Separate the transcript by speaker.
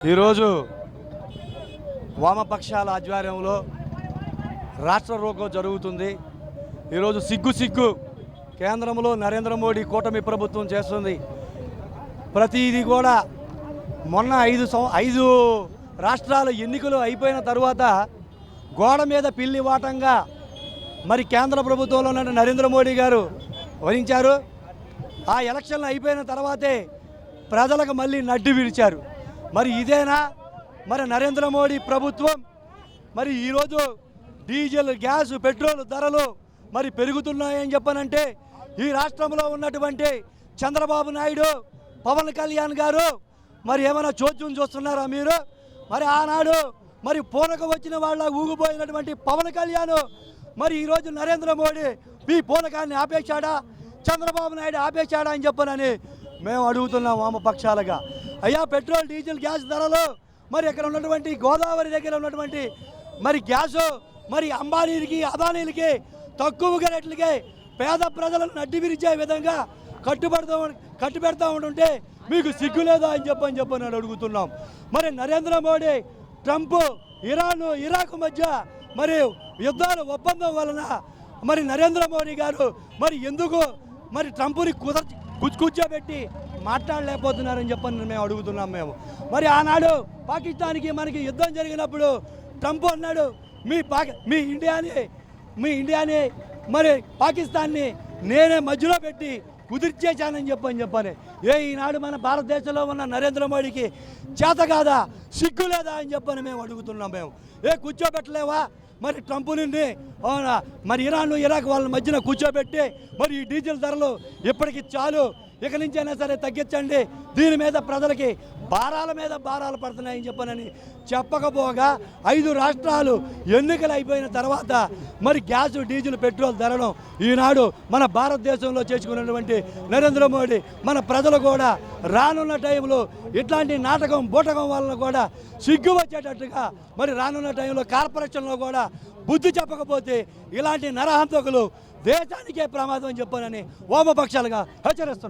Speaker 1: ఈరోజు వామపక్షాల ఆధ్వర్యంలో రాష్ట్ర రోకో జరుగుతుంది. ఈరోజు సిగ్గు కేంద్రంలో నరేంద్ర మోడీ కూటమి ప్రభుత్వం చేస్తుంది. ప్రతిదీ కూడా మొన్న 5 రాష్ట్రాల ఎన్నికలు అయిపోయిన తర్వాత గోడ మీద పిల్లి వాటంగా మరి కేంద్ర ప్రభుత్వంలో ఉన్న నరేంద్ర మోడీ గారు వహించారు. ఆ ఎలక్షన్లు అయిపోయిన తర్వాతే ప్రజలకు మళ్ళీ నడ్డి విరిచారు. మరి ఇదేనా మరి నరేంద్ర మోడీ ప్రభుత్వం? మరి ఈరోజు డీజిల్, గ్యాస్, పెట్రోల్ ధరలు మరి పెరుగుతున్నాయని చెప్పనంటే ఈ రాష్ట్రంలో ఉన్నటువంటి చంద్రబాబు నాయుడు, పవన్ కళ్యాణ్ గారు మరి ఏమైనా చోద్యం చూస్తున్నారా మీరు? మరి ఆనాడు మరి పూనక వచ్చిన వాళ్ళ ఊగిపోయినటువంటి పవన్ కళ్యాణ్ మరి ఈరోజు నరేంద్ర మోడీ మీ పూనకాన్ని ఆపేశాడా, చంద్రబాబు నాయుడు ఆపేశాడా అని చెప్పనని మేము అడుగుతున్నాం వామపక్షాలుగా. అయ్యా, పెట్రోల్, డీజిల్, గ్యాస్ ధరలు మరి ఇక్కడ ఉన్నటువంటి గోదావరి దగ్గర ఉన్నటువంటి మరి గ్యాసు మరి అంబానీలకి, అదానీలకి తక్కువ రేట్లకి పేద ప్రజలను నడ్డి విరిచే విధంగా కట్టుబెడతా ఉంటుంటే మీకు సిగ్గు లేదా అని చెప్పని అడుగుతున్నాం. మరి Narendra Modi, Trump, Iran, Iraq మధ్య మరి యుద్ధాల ఒప్పందం వలన మరి నరేంద్ర మోడీ గారు మరి ఎందుకు మరి ట్రంప్ని కూర్చోబెట్టి మాట్లాడలేకపోతున్నారని చెప్పని మేము అడుగుతున్నాం. మరి ఆనాడు పాకిస్తాన్కి మనకి యుద్ధం జరిగినప్పుడు ట్రంప్ అన్నాడు మీ ఇండియాని మరి పాకిస్తాన్ని నేనే మధ్యలో పెట్టి కుదిర్చేశానని చెప్పని ఈనాడు మన భారతదేశంలో ఉన్న నరేంద్ర మోడీకి చేత కాదా, సిగ్గు లేదా అని చెప్పని మేము అడుగుతున్నాం. కూర్చోబెట్టలేవా మరి ట్రంప్ని మరి ఇరాన్, ఇరాక్ వాళ్ళ మధ్యన కూర్చోబెట్టి మరి ఈ డీజిల్ ధరలు ఇప్పటికి చాలు, ఇక నుంచైనా సరే తగ్గించండి, దీని మీద ప్రజలకి భారాల మీద భారాలు పడుతున్నాయని చెప్పనని చెప్పకపోగా 5 రాష్ట్రాలు ఎన్నికలు అయిపోయిన తర్వాత మరి గ్యాస్, డీజిల్, పెట్రోల్ ధరను ఈనాడు మన భారతదేశంలో చేసుకున్నటువంటి నరేంద్ర మోడీ మన ప్రజలు కూడా రానున్న టైంలో ఇట్లాంటి నాటకం, బూటకం వలన కూడా సిగ్గు వచ్చేటట్టుగా మరి రానున్న టైంలో కార్పొరేషన్లో కూడా బుద్ధి చెప్పకపోతే ఇలాంటి నరహంతకులు దేశానికే ప్రమాదం అని చెప్పనని వామపక్షాలుగా హెచ్చరిస్తున్నారు.